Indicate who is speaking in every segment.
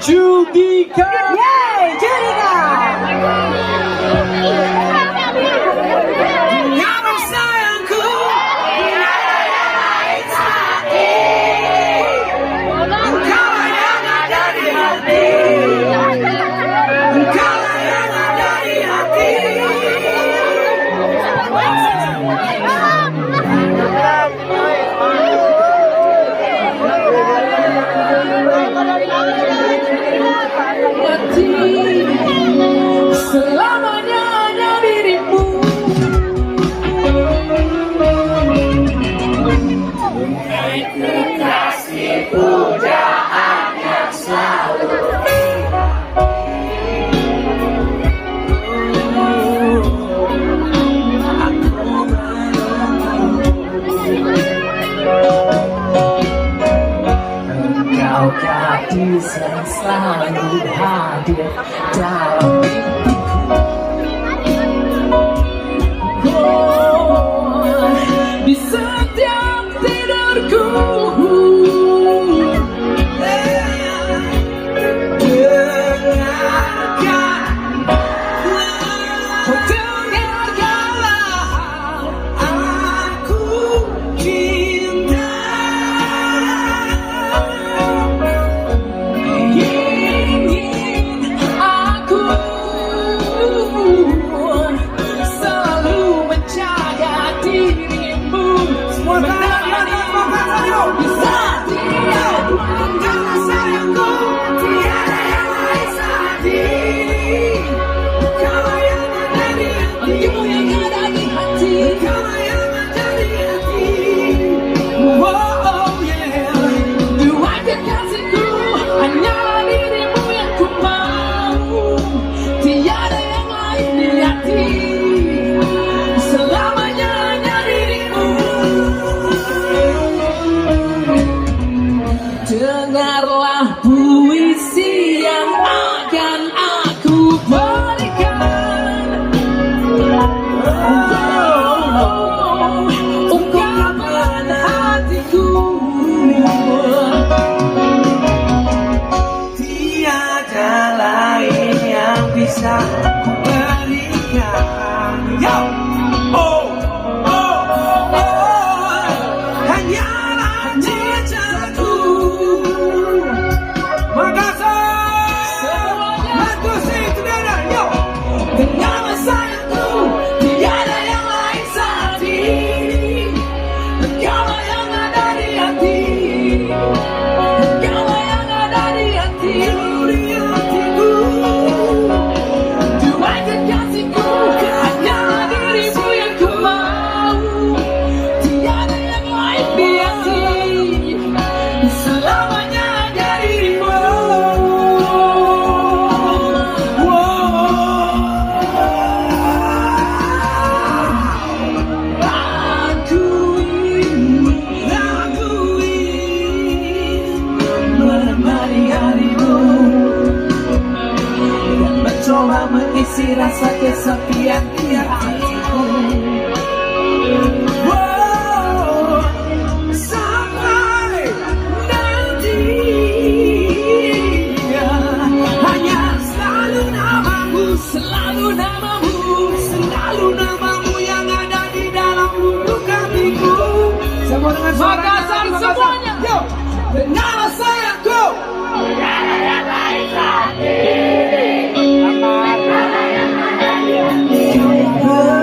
Speaker 1: Judika.
Speaker 2: Yeay, Judika.
Speaker 1: Kamu sayangku, tiada yang lain hati. Engkau yang ada di hati. Engkau yang ada di hati. Selamanya hanya dirimu. Tunai kekasih pujaan yang selalu. Engkau gadis yang selalu hadir dalam mimpiku. Di setiap tidurku. Dengarkanlah, aku cinta. Ingin aku selalu menjaga dirimu, menemanimu di setiap waktu. Sayangku, tiada yang lain hati. Kau yang ada di hati. Kau yang ada di hati. Oh yeah. Dua kekasihku, hanyalah dirimu yang ku mau. Tiada yang lain di hati. Selamanya hanya dirimu. Dengarlah puisi yang akan aku berikan. Ungkapan hatiku. Tiada lain yang bisa ku berikan. Yo! Oh, oh, oh, hanyalah cintaku. Makassar, let's sing together. Yo! Dengarlah sayangku, tiada yang lain saat ini. Engkaulah yang ada di hati. Engkaulah yang ada di hati. Dua kekasihku, hanyalah dirimu yang ku mau. Tiada yang lain di hati. Selamanya hanya dirimu. Aku ingin menemani harimu dan mencoba mengisi rasa kesepian di hatiku. Sampai nanti hanya selalu namamu, selalu namamu, selalu namamu yang ada di dalam lubuk hatiku. Semua dengan Makassar semuanya. Yo, dengarlah sayangku. Tiada yang lain hati. Kau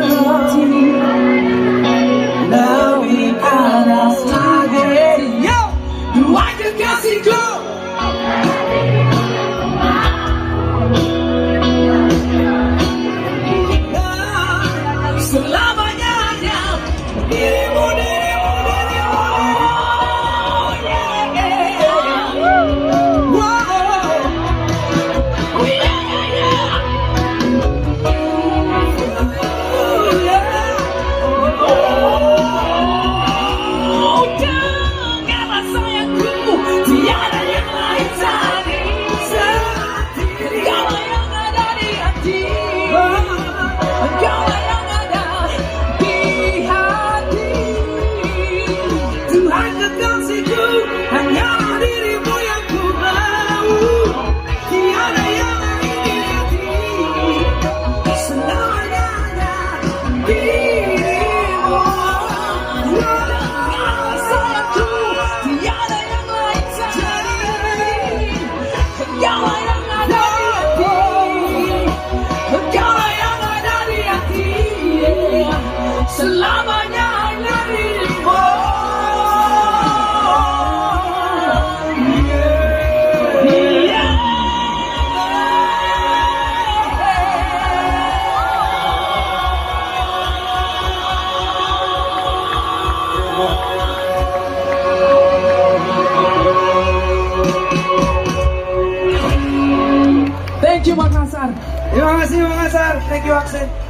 Speaker 1: Makassar.
Speaker 2: Terima kasih Makassar. Thank you Aksen.